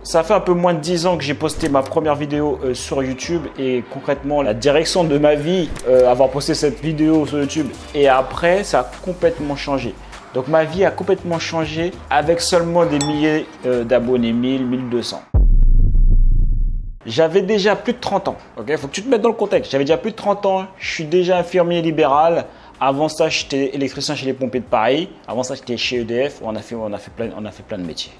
Ça fait un peu moins de 10 ans que j'ai posté ma première vidéo sur YouTube et concrètement la direction de ma vie, avoir posté cette vidéo sur YouTube et après ça a complètement changé. Donc ma vie a complètement changé avec seulement des milliers d'abonnés, 1000, 1200. J'avais déjà plus de 30 ans, ok? Faut que tu te mettes dans le contexte. J'avais déjà plus de 30 ans, je suis déjà infirmier libéral. Avant ça, j'étais électricien chez les pompiers de Paris. Avant ça, j'étais chez EDF. On a fait plein de métiers.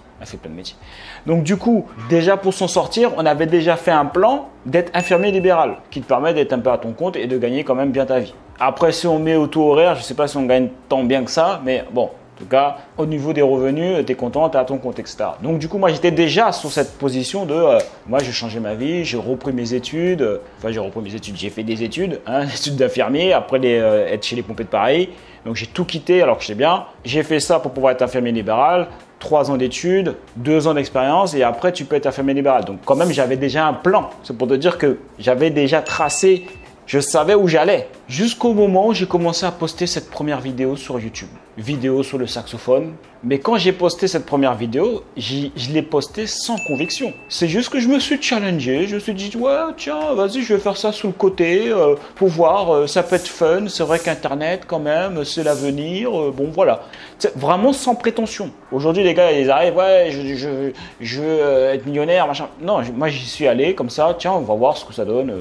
Donc du coup, déjà pour s'en sortir, on avait déjà fait un plan d'être infirmier libéral qui te permet d'être un peu à ton compte et de gagner quand même bien ta vie. Après, si on met au taux horaire, je ne sais pas si on gagne tant bien que ça, mais bon. En tout cas, au niveau des revenus, tu es content, tu es à ton compte, etc. Donc, du coup, moi, j'étais déjà sur cette position de moi, j'ai changé ma vie, j'ai repris mes études. J'ai fait des études, études d'infirmier, après être chez les pompiers de Paris. Donc, j'ai tout quitté alors que j'étais bien. J'ai fait ça pour pouvoir être infirmier libéral. 3 ans d'études, 2 ans d'expérience et après, tu peux être infirmier libéral. Donc, quand même, j'avais déjà un plan. C'est pour te dire que j'avais déjà tracé. Je savais où j'allais. Jusqu'au moment où j'ai commencé à poster cette première vidéo sur YouTube. Vidéo sur le saxophone. Mais quand j'ai posté cette première vidéo, je l'ai postée sans conviction. C'est juste que je me suis challengé. Je me suis dit, ouais, tiens, vas-y, je vais faire ça sous le côté pour voir. Ça peut être fun. C'est vrai qu'Internet, quand même, c'est l'avenir. Bon, voilà. C'est vraiment sans prétention. Aujourd'hui, les gars, ils arrivent, ouais, je veux être millionnaire, machin. Non, moi, j'y suis allé comme ça. Tiens, on va voir ce que ça donne.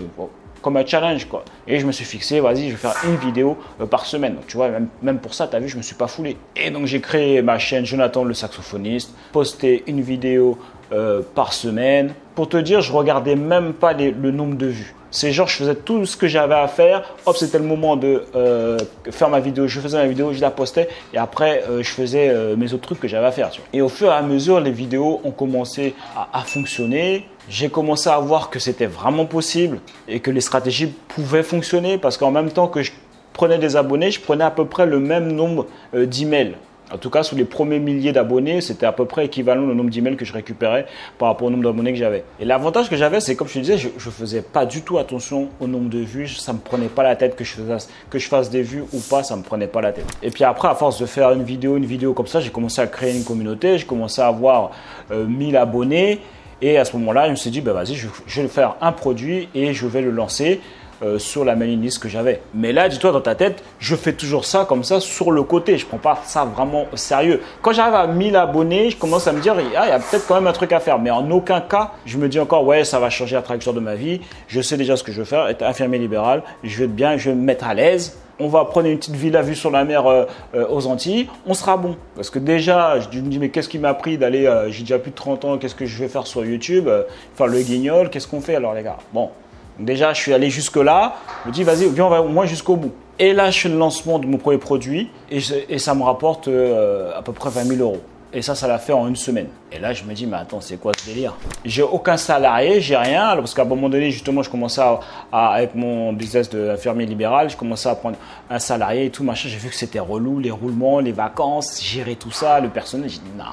Comme un challenge quoi. Et je me suis fixé, vas-y, je vais faire une vidéo par semaine. Donc tu vois, même pour ça, tu as vu, je me suis pas foulé. Et donc j'ai créé ma chaîne Jonathan le saxophoniste, posté une vidéo par semaine. Pour te dire, je regardais même pas le nombre de vues. C'est genre, je faisais tout ce que j'avais à faire. Hop, c'était le moment de faire ma vidéo. Je faisais ma vidéo, je la postais. Et après, je faisais mes autres trucs que j'avais à faire. Tu vois. Et au fur et à mesure, les vidéos ont commencé à fonctionner. J'ai commencé à voir que c'était vraiment possible et que les stratégies pouvaient fonctionner parce qu'en même temps que je prenais des abonnés, je prenais à peu près le même nombre d'emails. En tout cas, sur les premiers milliers d'abonnés, c'était à peu près équivalent au nombre d'emails que je récupérais par rapport au nombre d'abonnés que j'avais. Et l'avantage que j'avais, c'est comme je te disais, je ne faisais pas du tout attention au nombre de vues. Ça ne me prenait pas la tête que je fasse des vues ou pas, ça ne me prenait pas la tête. Et puis après, à force de faire une vidéo comme ça, j'ai commencé à créer une communauté, j'ai commencé à avoir 1000 abonnés. Et à ce moment-là, je me suis dit, bah, vas-y, je vais faire un produit et je vais le lancer sur la mailing list que j'avais. Mais là, dis-toi dans ta tête, je fais toujours ça comme ça sur le côté. Je ne prends pas ça vraiment au sérieux. Quand j'arrive à 1000 abonnés, je commence à me dire, il y a peut-être quand même un truc à faire. Mais en aucun cas, je me dis encore, ouais, ça va changer la trajectoire de ma vie. Je sais déjà ce que je veux faire, être infirmier libéral. Je vais être bien, je vais me mettre à l'aise. On va prendre une petite villa vue sur la mer aux Antilles, on sera bon. Parce que déjà, je me dis, mais qu'est-ce qui m'a pris d'aller, j'ai déjà plus de 30 ans, qu'est-ce que je vais faire sur YouTube, faire le guignol, qu'est-ce qu'on fait alors les gars? Bon, déjà, je suis allé jusque-là, je me dis, vas-y, viens, on va au moins jusqu'au bout. Et là, je fais le lancement de mon premier produit et ça me rapporte à peu près 20 000 euros. Et ça l'a fait en une semaine. Et là, je me dis, mais attends, c'est quoi ce délire? J'ai aucun salarié, j'ai rien. Alors, parce qu'à un moment donné, justement, je commençais avec mon business d'infirmier libéral, je commençais à prendre un salarié et tout, machin. J'ai vu que c'était relou, les roulements, les vacances, gérer tout ça, le personnel. J'ai dit, non,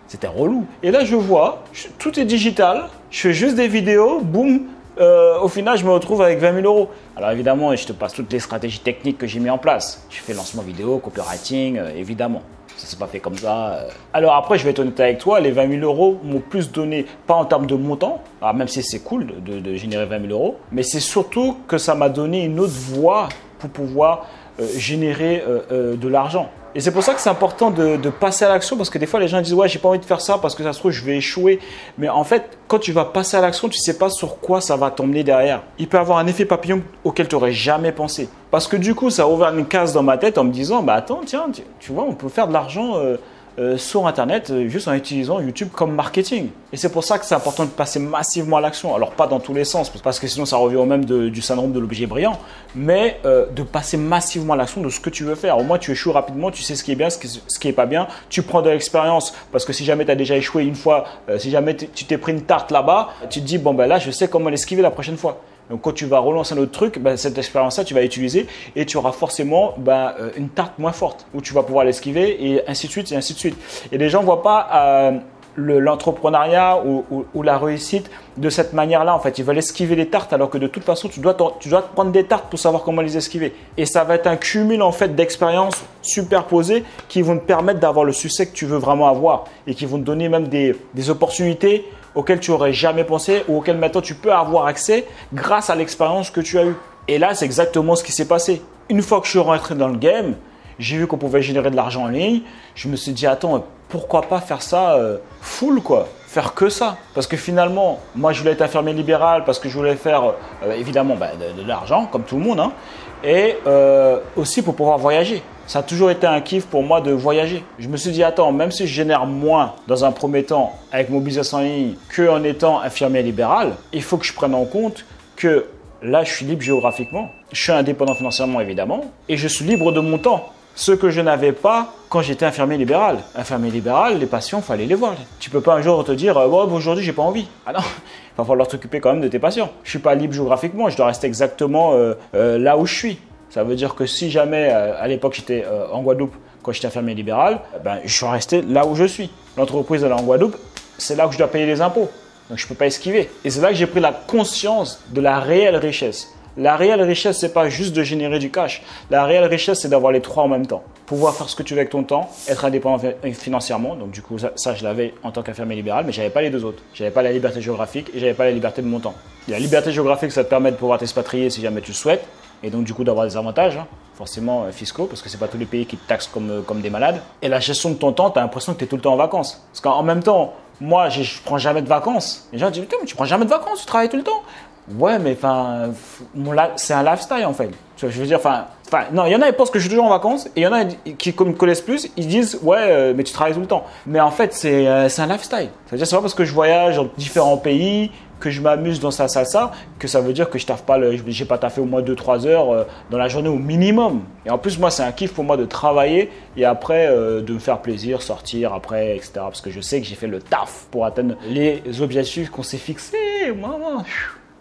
c'était relou. Et là, je vois, tout est digital. Je fais juste des vidéos, boum. Au final, je me retrouve avec 20 000 euros. Alors évidemment, je te passe toutes les stratégies techniques que j'ai mis en place. Je fais lancement vidéo, copywriting, évidemment. Ça s'est pas fait comme ça. Alors après, je vais être honnête avec toi, les 20 000 euros m'ont plus donné, pas en termes de montant, alors même si c'est cool de générer 20 000 euros, mais c'est surtout que ça m'a donné une autre voie pour pouvoir générer de l'argent. Et c'est pour ça que c'est important de passer à l'action parce que des fois les gens disent ouais j'ai pas envie de faire ça parce que ça se trouve je vais échouer. Mais en fait quand tu vas passer à l'action tu sais pas sur quoi ça va t'emmener derrière. Il peut y avoir un effet papillon auquel tu n'aurais jamais pensé. Parce que du coup ça a ouvert une case dans ma tête en me disant bah attends tiens tu vois on peut faire de l'argent sur Internet juste en utilisant YouTube comme marketing. Et c'est pour ça que c'est important de passer massivement à l'action. Alors pas dans tous les sens parce que sinon ça revient au même du syndrome de l'objet brillant, mais de passer massivement à l'action de ce que tu veux faire. Au moins tu échoues rapidement, tu sais ce qui est bien, ce qui est pas bien. Tu prends de l'expérience parce que si jamais tu as déjà échoué une fois, si jamais tu t'es pris une tarte là-bas, tu te dis bon ben là je sais comment l'esquiver la prochaine fois. Donc quand tu vas relancer un autre truc, ben, cette expérience-là, tu vas l'utiliser et tu auras forcément une tarte moins forte où tu vas pouvoir l'esquiver et ainsi de suite et ainsi de suite. Et les gens ne voient pas l'entrepreneuriat ou la réussite de cette manière-là. En fait, ils veulent esquiver les tartes alors que de toute façon, tu dois te prendre des tartes pour savoir comment les esquiver. Et ça va être un cumul en fait d'expériences superposées qui vont te permettre d'avoir le succès que tu veux vraiment avoir et qui vont te donner même des opportunités auxquelles tu n'aurais jamais pensé ou auxquelles maintenant tu peux avoir accès grâce à l'expérience que tu as eue. Et là, c'est exactement ce qui s'est passé. Une fois que je suis rentré dans le game, j'ai vu qu'on pouvait générer de l'argent en ligne. Je me suis dit, attends, pourquoi pas faire ça full quoi, faire que ça. Parce que finalement, moi, je voulais être infirmier libéral parce que je voulais faire évidemment de l'argent, comme tout le monde, hein, et aussi pour pouvoir voyager. Ça a toujours été un kiff pour moi de voyager. Je me suis dit, attends, même si je génère moins dans un premier temps avec mon business en ligne qu'en étant infirmier libéral, il faut que je prenne en compte que là, je suis libre géographiquement, je suis indépendant financièrement évidemment, et je suis libre de mon temps. Ce que je n'avais pas quand j'étais infirmier libéral. Infirmier libéral, les patients, il fallait les voir. Tu ne peux pas un jour te dire oh, aujourd'hui, j'ai pas envie. Ah non, il va falloir t'occuper quand même de tes patients. Je ne suis pas libre géographiquement, je dois rester exactement là où je suis. Ça veut dire que si jamais, à l'époque, j'étais en Guadeloupe, quand j'étais infirmier libéral, ben, je suis resté là où je suis. L'entreprise, elle est en Guadeloupe, c'est là que je dois payer les impôts. Donc, je ne peux pas esquiver. Et c'est là que j'ai pris la conscience de la réelle richesse. La réelle richesse, ce n'est pas juste de générer du cash. La réelle richesse, c'est d'avoir les trois en même temps. Pouvoir faire ce que tu veux avec ton temps, être indépendant financièrement. Donc, du coup, ça je l'avais en tant qu'infirmier libéral, mais je n'avais pas les deux autres. Je n'avais pas la liberté géographique et je n'avais pas la liberté de mon temps. Et la liberté géographique, ça te permet de pouvoir t'expatrier si jamais tu le souhaites. Et donc, du coup, d'avoir des avantages, hein, forcément fiscaux, parce que ce n'est pas tous les pays qui te taxent comme des malades. Et la gestion de ton temps, tu as l'impression que tu es tout le temps en vacances. Parce qu'en même temps, moi, je ne prends jamais de vacances. Les gens disent, mais tu prends jamais de vacances, tu travailles tout le temps. Ouais, mais enfin, c'est un lifestyle en fait. Je veux dire, non, il y en a qui pensent que je suis toujours en vacances et il y en a qui me connaissent plus, ils disent ouais, mais tu travailles tout le temps. Mais en fait, c'est un lifestyle. C'est-à-dire, c'est pas parce que je voyage dans différents pays, que je m'amuse dans ça, que ça veut dire que je taffe pas, j'ai pas taffé au moins 2-3 heures dans la journée au minimum. Et en plus, moi, c'est un kiff pour moi de travailler et après de me faire plaisir, sortir après, etc. Parce que je sais que j'ai fait le taf pour atteindre les objectifs qu'on s'est fixés.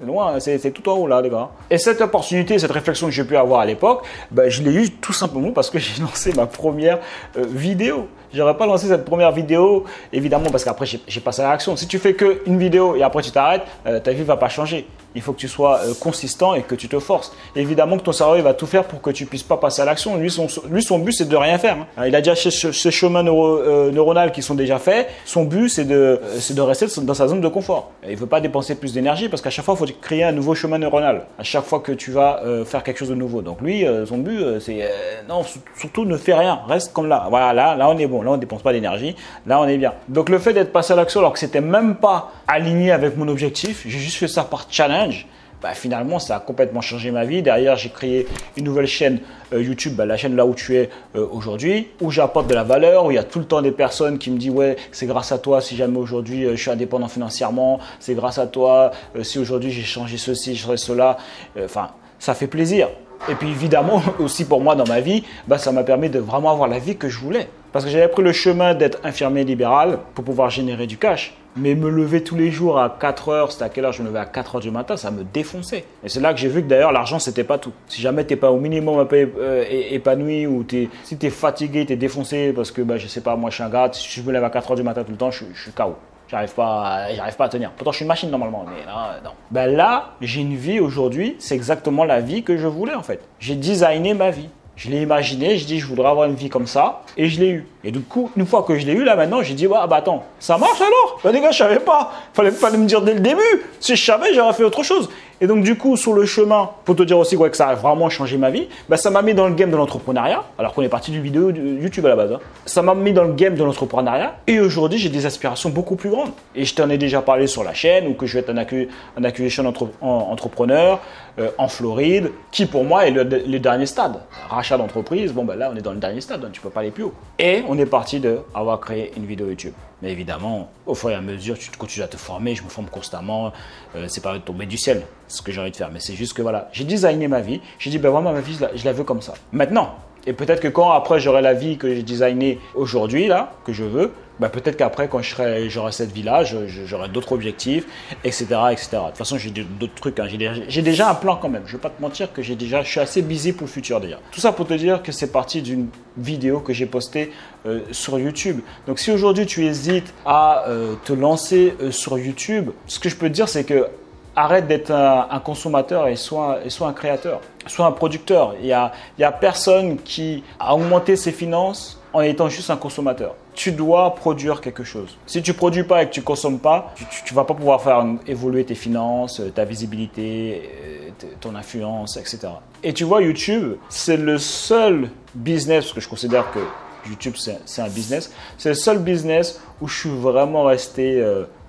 Loin, c'est tout en haut là les gars. Et cette opportunité, cette réflexion que j'ai pu avoir à l'époque, ben, je l'ai eu tout simplement parce que j'ai lancé ma première vidéo. J'aurais pas lancé cette première vidéo, évidemment, parce qu'après j'ai passé à l'action. Si tu fais qu'une vidéo et après tu t'arrêtes, ta vie va pas changer. Il faut que tu sois consistant et que tu te forces. Évidemment que ton cerveau il va tout faire pour que tu puisses pas passer à l'action. Lui, son but, c'est de rien faire. Hein. Il a déjà ses chemins neuronaux qui sont déjà faits. Son but, c'est de rester dans sa zone de confort. Et il veut pas dépenser plus d'énergie parce qu'à chaque fois, il faut créer un nouveau chemin neuronal. À chaque fois que tu vas faire quelque chose de nouveau. Donc lui, son but, c'est non, surtout ne fais rien. Reste comme là. Voilà, là on est bon. Là, on ne dépense pas d'énergie. Là, on est bien. Donc le fait d'être passé à l'action alors que c'était même pas aligné avec mon objectif, j'ai juste fait ça par challenge. Bah, finalement, ça a complètement changé ma vie. Derrière, j'ai créé une nouvelle chaîne YouTube, la chaîne là où tu es aujourd'hui, où j'apporte de la valeur, où il y a tout le temps des personnes qui me disent ouais, c'est grâce à toi si jamais aujourd'hui je suis indépendant financièrement, c'est grâce à toi si aujourd'hui j'ai changé ceci, j'ai changé cela. Enfin, ça fait plaisir. Et puis évidemment, aussi pour moi dans ma vie, bah, ça m'a permis de vraiment avoir la vie que je voulais. Parce que j'avais pris le chemin d'être infirmier libéral pour pouvoir générer du cash. Mais me lever tous les jours à 4 heures, c'était à quelle heure je me levais à 4 heures du matin, ça me défonçait. Et c'est là que j'ai vu que d'ailleurs l'argent c'était pas tout. Si jamais t'es pas au minimum un peu épanoui ou si t'es fatigué, t'es défoncé parce que bah, je sais pas, moi je suis un gars, si je me lève à 4 heures du matin tout le temps, je suis KO. J'arrive pas à tenir. Pourtant, je suis une machine normalement, mais là, non. Ben là, j'ai une vie aujourd'hui, c'est exactement la vie que je voulais en fait. J'ai designé ma vie. Je l'ai imaginé, je dis je voudrais avoir une vie comme ça et je l'ai eu. Et du coup, une fois que je l'ai eu là maintenant, j'ai dit bah attends, ça marche alors? Ben les gars, je savais pas. Fallait me dire dès le début. Si je savais, j'aurais fait autre chose. Et donc du coup, sur le chemin, pour te dire aussi que ça a vraiment changé ma vie, bah, ça m'a mis dans le game de l'entrepreneuriat, alors qu'on est parti d'une vidéo de YouTube à la base. Hein. Ça m'a mis dans le game de l'entrepreneuriat et aujourd'hui, j'ai des aspirations beaucoup plus grandes. Et je t'en ai déjà parlé sur la chaîne, ou que je vais être un acquisition entrepreneur en Floride, qui pour moi est le dernier stade. Rachat d'entreprise, bon ben là on est dans le dernier stade, hein, tu peux pas aller plus haut. Et on est parti d'avoir créé une vidéo YouTube. Mais évidemment, au fur et à mesure, tu continues à te former, je me forme constamment, c'est pas tomber du ciel, c'est ce que j'ai envie de faire. Mais c'est juste que voilà, j'ai designé ma vie, j'ai dit ben vraiment ma vie, je la veux comme ça. Maintenant, et peut-être que quand après j'aurai la vie que j'ai designée aujourd'hui, là, que je veux, bah peut-être qu'après quand j'aurai cette vie-là, j'aurai d'autres objectifs, etc., etc. De toute façon, j'ai d'autres trucs, hein. J'ai déjà un plan quand même. Je ne vais pas te mentir que je suis assez busy pour le futur déjà. Tout ça pour te dire que c'est parti d'une vidéo que j'ai postée sur YouTube. Donc si aujourd'hui tu hésites à te lancer sur YouTube, ce que je peux te dire c'est que arrête d'être un consommateur et sois un créateur, sois un producteur. Il y a personne qui a augmenté ses finances en étant juste un consommateur. Tu dois produire quelque chose. Si tu ne produis pas et que tu ne consommes pas, tu ne vas pas pouvoir faire évoluer tes finances, ta visibilité, ton influence, etc. Et tu vois, YouTube, c'est le seul business, parce que je considère que YouTube, c'est un business, c'est le seul business où je suis vraiment resté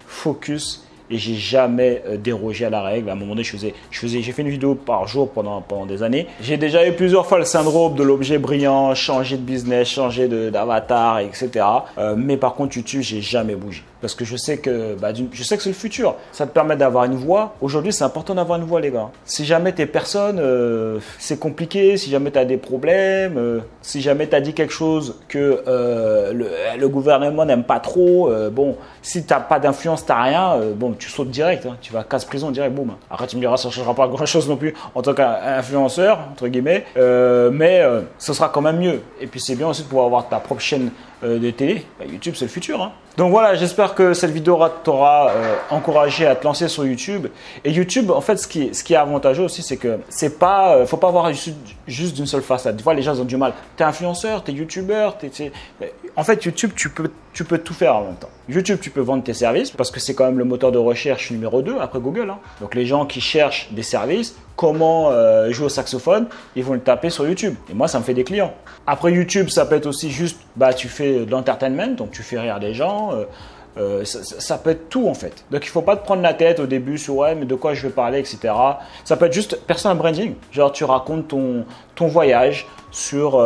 focus et j'ai jamais dérogé à la règle. À un moment donné, j'ai fait une vidéo par jour pendant des années. J'ai déjà eu plusieurs fois le syndrome de l'objet brillant, changer de business, changer d'avatar, etc. Mais par contre, YouTube, j'ai jamais bougé. Parce que je sais que c'est le futur. Ça te permet d'avoir une voix. Aujourd'hui, c'est important d'avoir une voix, les gars. Si jamais tu es personne, c'est compliqué. Si jamais tu as des problèmes, si jamais tu as dit quelque chose que le gouvernement n'aime pas trop, si tu n'as pas d'influence, tu n'as rien, tu sautes direct. Tu vas casse-prison direct, boum. Après, tu me diras, ça ne changera pas grand-chose non plus en tant qu'influenceur, entre guillemets. Mais ce sera quand même mieux. Et puis, c'est bien aussi de pouvoir avoir ta propre chaîne de télé. YouTube, c'est le futur. Donc voilà, j'espère que cette vidéo t'aura encouragé à te lancer sur YouTube. Et YouTube, en fait, ce qui est avantageux aussi, c'est que faut pas voir juste d'une seule façade. Tu vois, les gens ont du mal. Tu es influenceur, tu es youtubeur, en fait, YouTube, tu peux tout faire en même temps. YouTube, tu peux vendre tes services parce que c'est quand même le moteur de recherche numéro 2 après Google. Donc les gens qui cherchent des services, comment jouer au saxophone, ils vont le taper sur YouTube. Et moi, ça me fait des clients. Après YouTube, ça peut être aussi juste, tu fais de l'entertainment, donc tu fais rire des gens. Ça peut être tout en fait. Donc il ne faut pas te prendre la tête au début sur ouais, mais de quoi je vais parler, etc. Ça peut être juste personal branding. Genre tu racontes ton voyage sur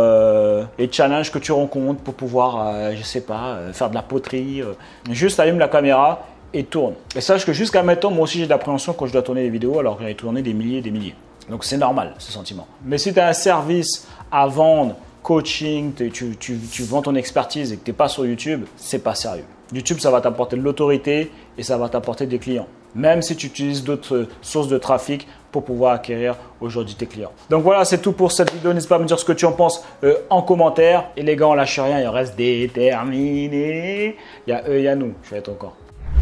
les challenges que tu rencontres pour pouvoir, je sais pas, faire de la poterie. Juste allume la caméra et tourne. Et sache que jusqu'à maintenant, moi aussi j'ai de l'appréhension quand je dois tourner des vidéos alors que j'en ai tourné des milliers et des milliers. Donc c'est normal ce sentiment. Mais si tu as un service à vendre, coaching, tu vends ton expertise et que tu n'es pas sur YouTube, c'est pas sérieux. YouTube, ça va t'apporter de l'autorité et ça va t'apporter des clients. Même si tu utilises d'autres sources de trafic pour pouvoir acquérir aujourd'hui tes clients. Donc voilà, c'est tout pour cette vidéo. N'hésite pas à me dire ce que tu en penses en commentaire. Et les gars, on lâche rien, il reste déterminé. Il y a eux, il y a nous. Je vais être encore.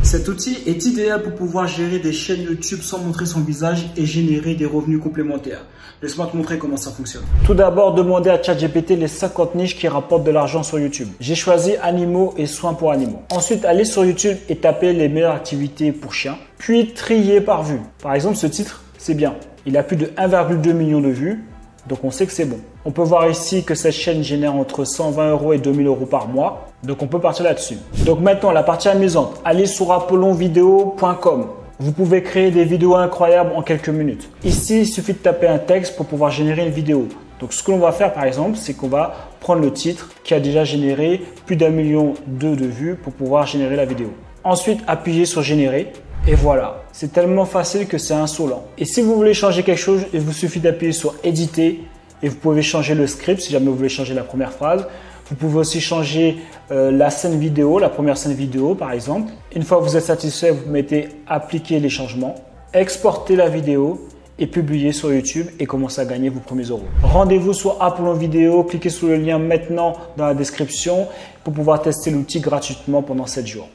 Cet outil est idéal pour pouvoir gérer des chaînes YouTube sans montrer son visage et générer des revenus complémentaires. Laisse-moi te montrer comment ça fonctionne. Tout d'abord, demandez à ChatGPT les 50 niches qui rapportent de l'argent sur YouTube. J'ai choisi animaux et soins pour animaux. Ensuite, allez sur YouTube et tapez les meilleures activités pour chiens, puis triez par vue. Par exemple, ce titre, c'est bien. Il a plus de 1,2 million de vues. Donc, on sait que c'est bon. On peut voir ici que cette chaîne génère entre 120 € et 2000 € par mois. Donc, on peut partir là-dessus. Donc, maintenant, la partie amusante. Allez sur apollonvideo.com. Vous pouvez créer des vidéos incroyables en quelques minutes. Ici, il suffit de taper un texte pour pouvoir générer une vidéo. Donc, ce que l'on va faire, par exemple, c'est qu'on va prendre le titre qui a déjà généré plus d'1,2 million de vues pour pouvoir générer la vidéo. Ensuite, appuyez sur générer. Et voilà, c'est tellement facile que c'est insolent. Et si vous voulez changer quelque chose, il vous suffit d'appuyer sur éditer et vous pouvez changer le script si jamais vous voulez changer la première phrase. Vous pouvez aussi changer la scène vidéo, la première scène vidéo par exemple. Une fois que vous êtes satisfait, vous mettez appliquer les changements, exporter la vidéo et publier sur YouTube et commencer à gagner vos premiers euros. Rendez-vous sur Apollon Vidéo, cliquez sur le lien maintenant dans la description pour pouvoir tester l'outil gratuitement pendant 7 jours.